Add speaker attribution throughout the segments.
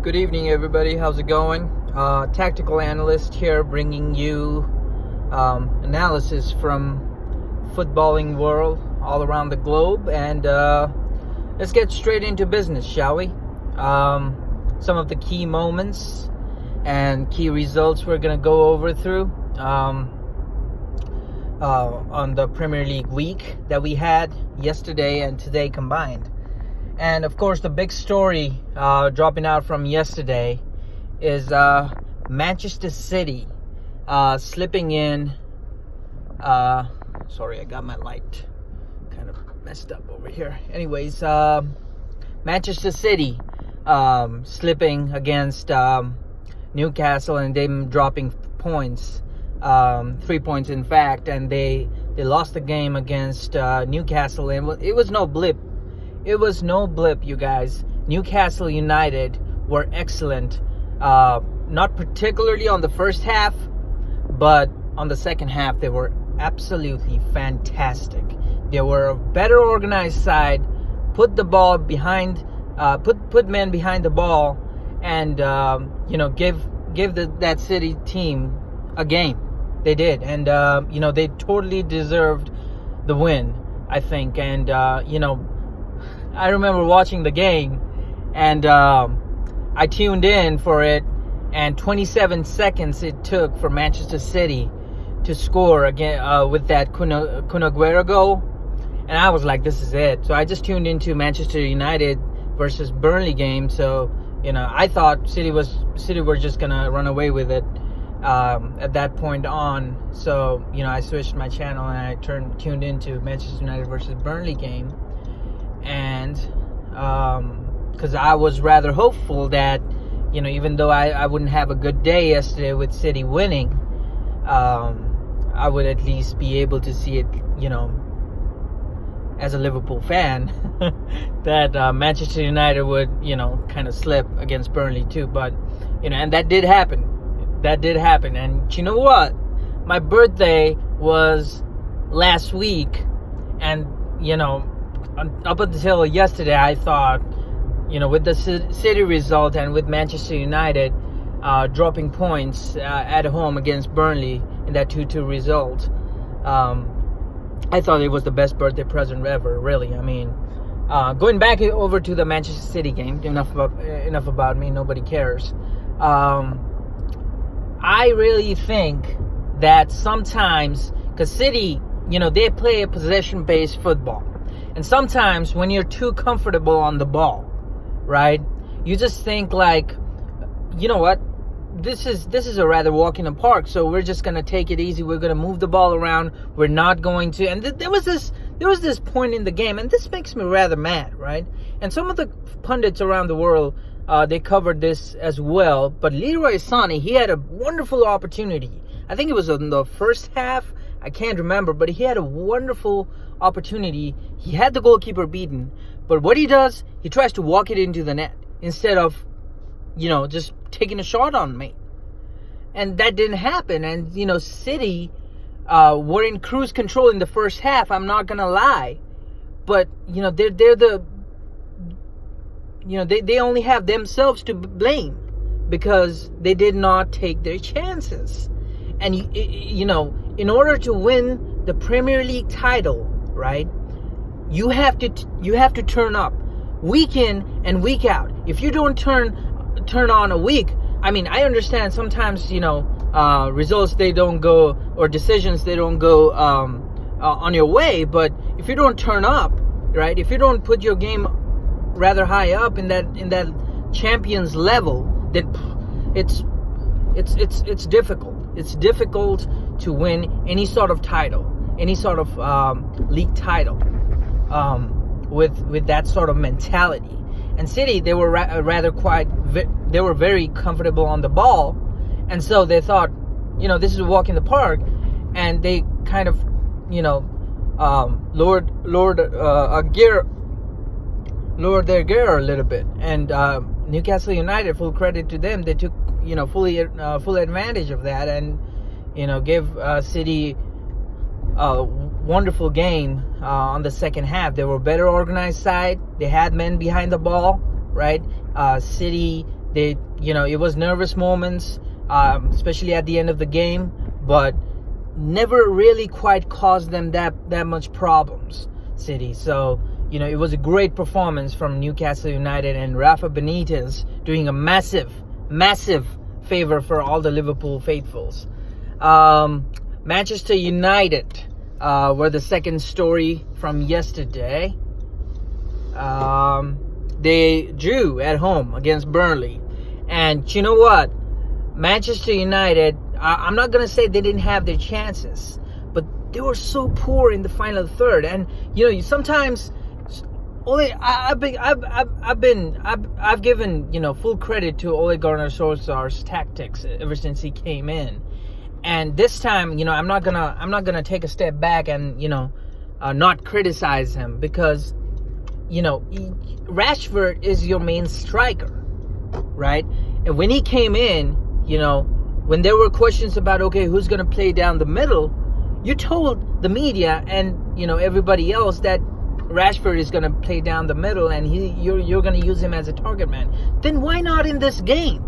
Speaker 1: Good evening, everybody. How's it going? Tactical analyst here, bringing you analysis from footballing world all around the globe, and let's get straight into business, shall we? Some of the key moments and key results we're gonna go over through on the Premier League week that we had yesterday and today combined. And of course, the big story dropping out from yesterday is Manchester City slipping in. Sorry, I got my light kind of messed up over here. Anyways, Manchester City slipping against Newcastle and them dropping points, 3 points in fact, and they lost the game against Newcastle, and it was no blip. It was no blip, you guys. Newcastle United were excellent. Not particularly on the first half, but on the second half, they were absolutely fantastic. They were a better organized side, put the ball behind, put men behind the ball, and give that City team a game. They did, and they totally deserved the win, I think. And I remember watching the game, and I tuned in for it, and 27 seconds it took for Manchester City to score again with that Kun Aguero goal, and I was like, this is it. So I just tuned into Manchester United versus Burnley game. So I thought City were just gonna run away with it at that point on. So I switched my channel and I tuned into Manchester United versus Burnley game. And because I was rather hopeful that even though I wouldn't have a good day yesterday with City winning, I would at least be able to see it, as a Liverpool fan, that Manchester United would kind of slip against Burnley too. But and that did happen. And you know what, my birthday was last week, and up until yesterday, I thought, with the City result and with Manchester United dropping points at home against Burnley in that 2-2 result, I thought it was the best birthday present ever, really. I mean, going back over to the Manchester City game, enough about me, nobody cares. I really think that sometimes, because City, they play a possession-based football. And sometimes when you're too comfortable on the ball, right, you just think like, you know what, this is a rather walk in the park, so we're just going to take it easy. We're going to move the ball around. We're not going to. And there was this point in the game, and this makes me rather mad, right? And some of the pundits around the world, they covered this as well. But Leroy Sané, he had a wonderful opportunity. I think it was in the first half. I can't remember, but he had a wonderful opportunity. He had the goalkeeper beaten, but what he does, he tries to walk it into the net instead of, just taking a shot on me. And that didn't happen. And, City were in cruise control in the first half, I'm not going to lie. But, they only have themselves to blame because they did not take their chances. And, in order to win the Premier League title, right, you have to turn up week in and week out. If you don't turn on a week, I mean, I understand sometimes results, they don't go, or decisions, they don't go on your way. But if you don't turn up, right, if you don't put your game rather high up in that Champions level, then it's difficult. It's difficult to win any sort of title, any sort of league title, with that sort of mentality. And City, they were they were very comfortable on the ball, and so they thought, this is a walk in the park, and they kind of, lowered their gear a little bit. And Newcastle United, full credit to them, they took full advantage of that, and gave City a wonderful game on the second half. They were better organized side. They had men behind the ball, right? City It was nervous moments, especially at the end of the game, but never really quite caused them that much problems, City. So, it was a great performance from Newcastle United, and Rafa Benitez doing a massive favor for all the Liverpool faithfuls. Manchester United were the second story from yesterday. They drew at home against Burnley. And you know what? Manchester United, I'm not going to say they didn't have their chances, but they were so poor in the final third. And, sometimes I've given full credit to Ole Gunnar Solskjaer's tactics ever since he came in, and this time I'm not gonna take a step back and not criticize him, because Rashford is your main striker, right? And when he came in, when there were questions about, okay, who's gonna play down the middle, you told the media and everybody else that Rashford is going to play down the middle, and you're going to use him as a target man. Then why not in this game,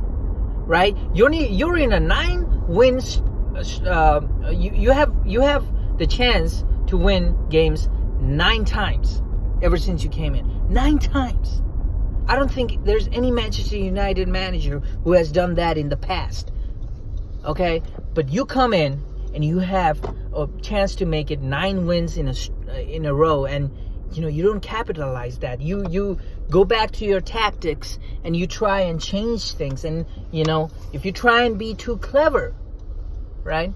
Speaker 1: right? You're in a 9 wins. You have the chance to win games 9 times ever since you came in. 9 times. I don't think there's any Manchester United manager who has done that in the past. Okay, but you come in and you have a chance to make it 9 wins in a row, and you don't capitalize that. You go back to your tactics and you try and change things. And if you try and be too clever, right,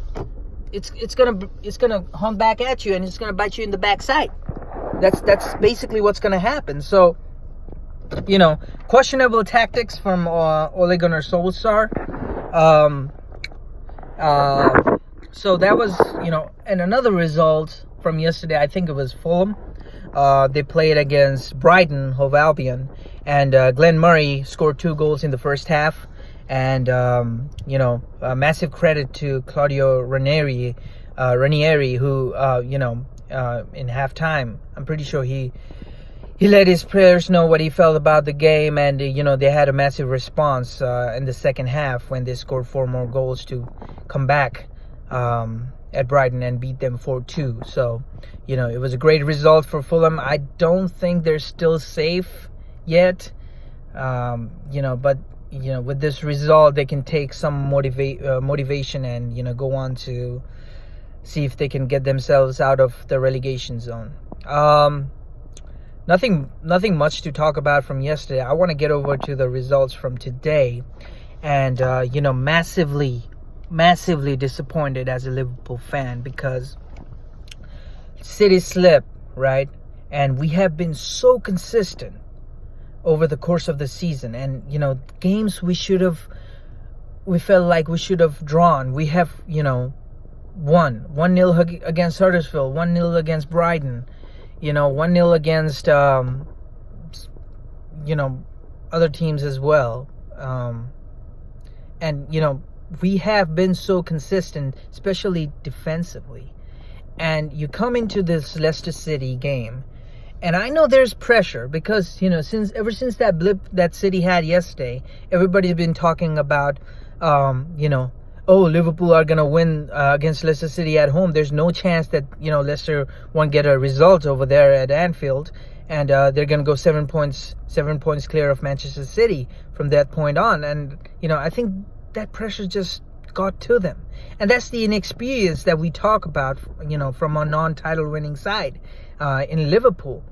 Speaker 1: it's gonna hum back at you, and it's gonna bite you in the backside. That's basically what's gonna happen. So questionable tactics from Ole Gunnar Solskjaer. So that was and another result from yesterday, I think it was Fulham. They played against Brighton Hove Albion, and Glenn Murray scored 2 goals in the first half. And massive credit to Claudio Ranieri, who in halftime, I'm pretty sure he let his players know what he felt about the game, and they had a massive response in the second half when they scored 4 more goals to come back at Brighton and beat them 4-2. So, it was a great result for Fulham. I don't think they're still safe yet, but with this result, they can take some motivation and go on to see if they can get themselves out of the relegation zone. Nothing much to talk about from yesterday. I want to get over to the results from today, and massively disappointed as a Liverpool fan, because City slipped, right? And we have been so consistent over the course of the season, and games we felt like we should have drawn, we have won 1-0 against Huddersfield, 1-0 against Brighton, 1-0 against other teams as well, and we have been so consistent, especially defensively. And you come into this Leicester City game, and I know there's pressure, because ever since that blip that City had yesterday, everybody's been talking about Liverpool are gonna win against Leicester City at home. There's no chance that Leicester won't get a result over there at Anfield, and they're gonna go 7 points clear of Manchester City from that point on. And I think that pressure just got to them, and that's the inexperience that we talk about from a non-title winning side in Liverpool,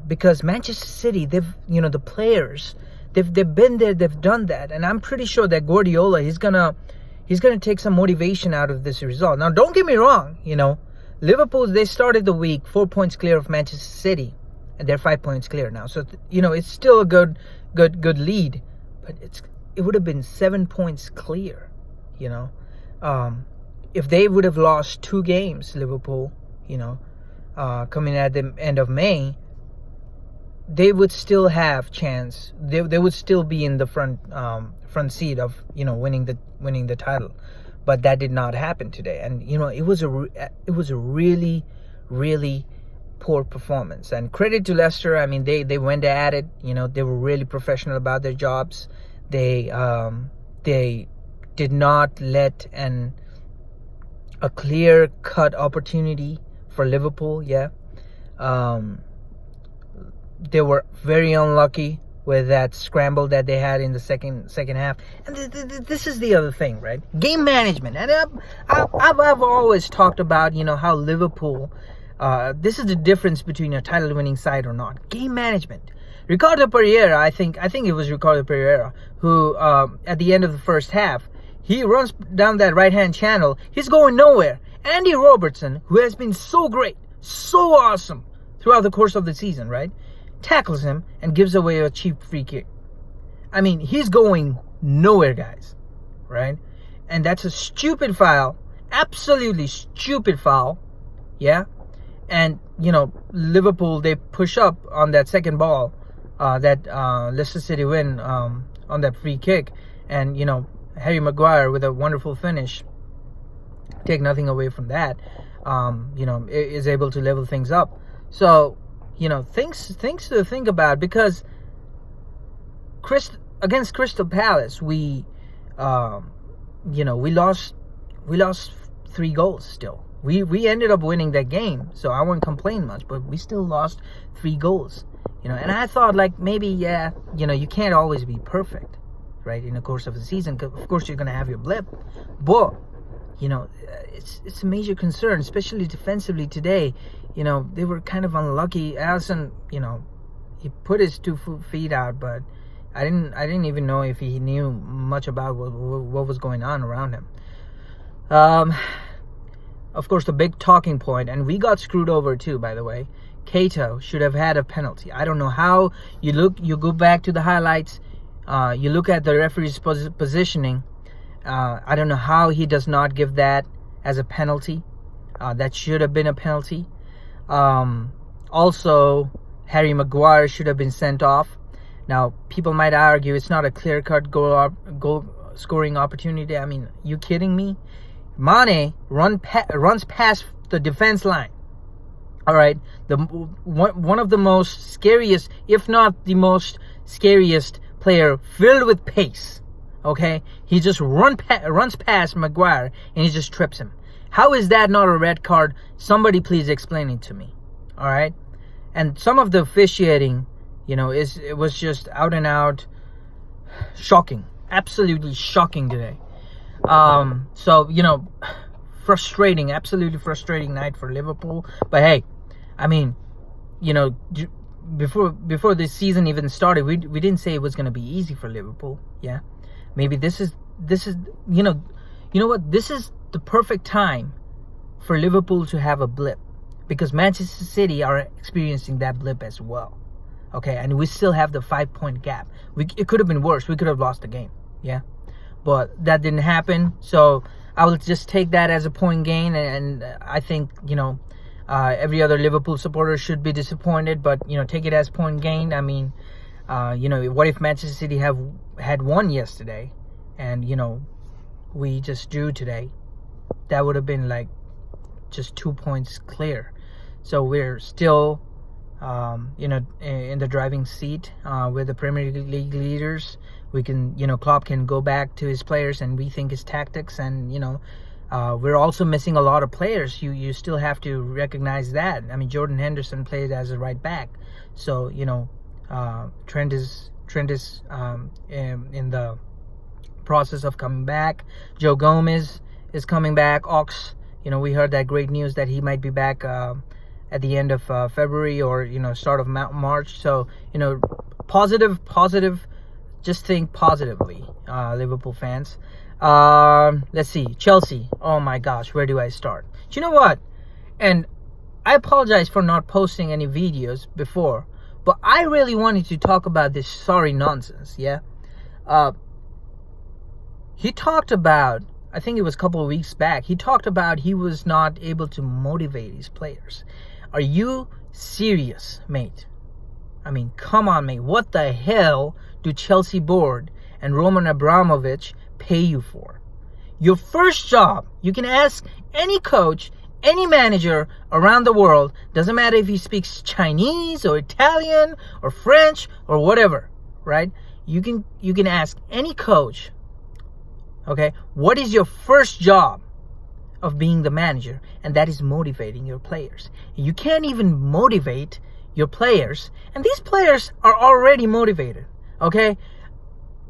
Speaker 1: because Manchester City, they've the players, they've been there, they've done that, and I'm pretty sure that Guardiola, he's gonna take some motivation out of this result. Now, don't get me wrong, Liverpool, they started the week 4 points clear of Manchester City, and they're 5 points clear now. So it's still a good lead, but it would have been 7 points clear. If they would have lost 2 games, Liverpool, coming at the end of May, they would still have chance. They would still be in the front seat of winning the title, but that did not happen today. And it was a really, really poor performance. And credit to Leicester. I mean, they went at it. They were really professional about their jobs. They did not let a clear-cut opportunity for Liverpool. Yeah, they were very unlucky with that scramble that they had in the second half. And this is the other thing, right? Game management. And I've always talked about, how Liverpool, this is the difference between a title-winning side or not. Game management. Ricardo Pereira, I think it was Ricardo Pereira, who at the end of the first half, he runs down that right-hand channel. He's going nowhere. Andy Robertson, who has been so great, so awesome throughout the course of the season, right? Tackles him and gives away a cheap free kick. I mean, he's going nowhere, guys, right? And that's a stupid foul, absolutely stupid foul, yeah? And, Liverpool, they push up on that second ball, that Leicester City win on that free kick. And, Harry Maguire with a wonderful finish, take nothing away from that, is able to level things up. So, things to think about, because against Crystal Palace, we lost 3 goals still. We ended up winning that game, so I won't complain much, but we still lost 3 goals. And I thought, like, maybe, you can't always be perfect, right, in the course of the season. Of course, you're going to have your blip, but, it's a major concern, especially defensively today. They were kind of unlucky. Alisson, he put his 2 feet out, but I didn't even know if he knew much about what was going on around him. Of course, the big talking point, and we got screwed over too, by the way. Cato should have had a penalty. I don't know how. You go back to the highlights, you look at the referee's positioning. I don't know how he does not give that as a penalty. That should have been a penalty. Also, Harry Maguire should have been sent off. Now, people might argue it's not a clear-cut goal scoring opportunity. I mean, you kidding me? Mane runs past the defense line. All right, one of the most scariest, if not the most scariest player, filled with pace. Okay, he just runs past Maguire and he just trips him. How is that not a red card? Somebody please explain it to me. All right, and some of the officiating, it was just out and out shocking, absolutely shocking today. So frustrating, absolutely frustrating night for Liverpool. But hey, I mean, before this season even started, we didn't say it was going to be easy for Liverpool. Yeah, maybe this is you know what, this is the perfect time for Liverpool to have a blip, because Manchester City are experiencing that blip as well. Okay, and we still have the 5-point gap. It could have been worse. We could have lost the game. Yeah, but that didn't happen. So I will just take that as a point gain, and I think every other Liverpool supporter should be disappointed, but take it as point gain. I mean, what if Manchester City had won yesterday, and we just drew today? That would have been like just 2 points clear. So we're still in the driving seat with the Premier League leaders. We can, Klopp can go back to his players and rethink his tactics, and we're also missing a lot of players. You still have to recognize that. I mean, Jordan Henderson played as a right back, so Trent is in the process of coming back. Joe Gomez is coming back. Ox, we heard that great news that he might be back at the end of February or start of March. So positive. Just think positively, Liverpool fans. Let's see, Chelsea. Oh my gosh, where do I start? Do you know what? And I apologize for not posting any videos before, but I really wanted to talk about this sorry nonsense. Yeah. He talked about, I think it was a couple of weeks back, he talked about he was not able to motivate his players. Are you serious, mate? I mean, come on, mate. What the hell do Chelsea board and Roman Abramovich pay you for? Your first job, you can ask any coach, any manager around the world, doesn't matter if he speaks Chinese or Italian or French or whatever, right? You can ask any coach, okay, what is your first job of being the manager? And that is motivating your players. You can't even motivate your players, and these players are already motivated, okay?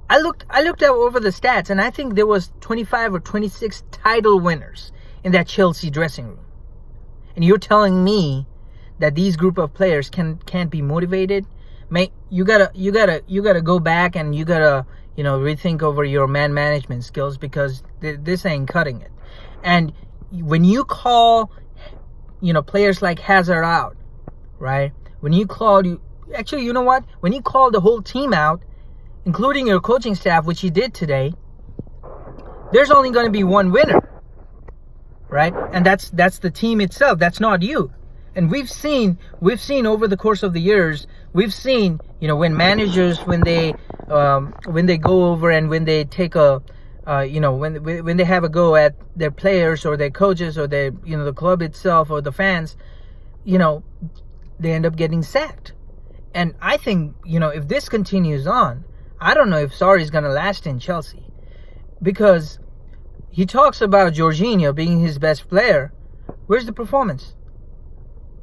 Speaker 1: I looked over the stats, and I think there was 25 or 26 title winners in that Chelsea dressing room. And you're telling me that these group of players can't be motivated? Mate, you gotta go back, and you gotta, rethink over your man management skills, because this ain't cutting it. And when you call, players like Hazard out, right? When you call, actually, you know what? When you call the whole team out, including your coaching staff, which you did today, there's only going to be one winner, right? And that's the team itself. That's not you. And we've seen over the course of the years, we've seen, when managers, when they go over and when they take a, when they have a go at their players or their coaches or their, the club itself or the fans, they end up getting sacked. And I think, if this continues on, I don't know if Sarri's going to last in Chelsea, because he talks about Jorginho being his best player. Where's the performance?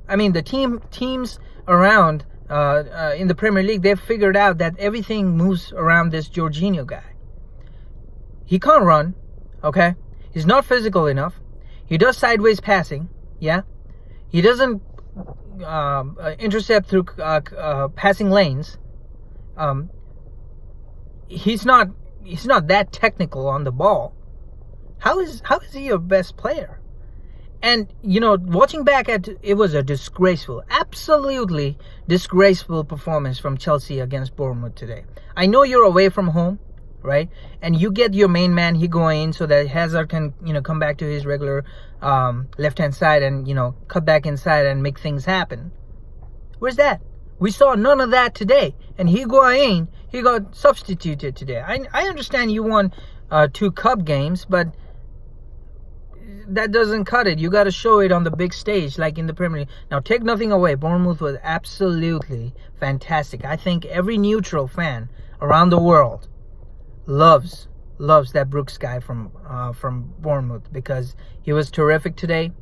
Speaker 1: I mean, the teams around in the Premier League, they've figured out that everything moves around this Jorginho guy. He can't run, okay? He's not physical enough. He does sideways passing, yeah? He doesn't intercept through passing lanes. He's not that technical on the ball. How is he your best player? And watching back at it, was a disgraceful, absolutely disgraceful performance from Chelsea against Bournemouth today. I know you're away from home, right? And you get your main man Higuain so that Hazard can come back to his regular left hand side and cut back inside and make things happen. Where's that? We saw none of that today. And Higuain, he got substituted today. I understand you won 2 cup games, but that doesn't cut it. You got to show it on the big stage, like in the Premier League. Now, take nothing away. Bournemouth was absolutely fantastic. I think every neutral fan around the world loves that Brooks guy from Bournemouth, because he was terrific today.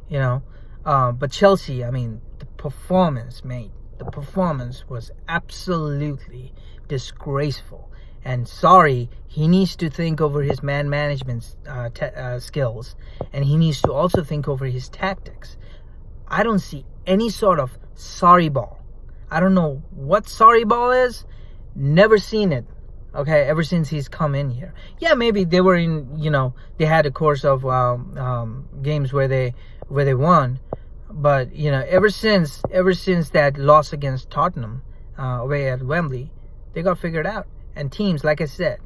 Speaker 1: But Chelsea, I mean, the performance, mate. The performance was absolutely disgraceful. And sorry, he needs to think over his man management skills. And he needs to also think over his tactics. I don't see any sort of sorry ball. I don't know what sorry ball is. Never seen it. Okay, ever since he's come in here. Yeah, maybe they were in, they had a course of games where they won. But, ever since that loss against Tottenham away at Wembley, they got figured out. And teams, like I said,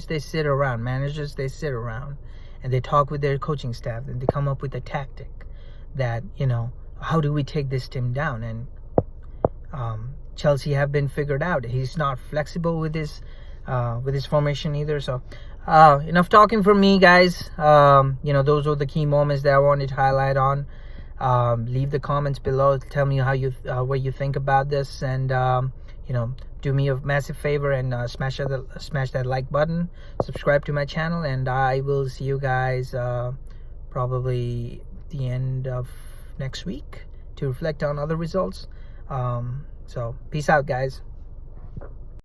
Speaker 1: they sit around. Managers, they sit around. And they talk with their coaching staff. And they come up with a tactic that, how do we take this team down? And Chelsea have been figured out. He's not flexible with his formation either. So enough talking from me, guys. Those were the key moments that I wanted to highlight on. Leave the comments below. Tell me what you think about this, and do me a massive favor and smash that like button. Subscribe to my channel, and I will see you guys probably the end of next week to reflect on other results. So peace out, guys.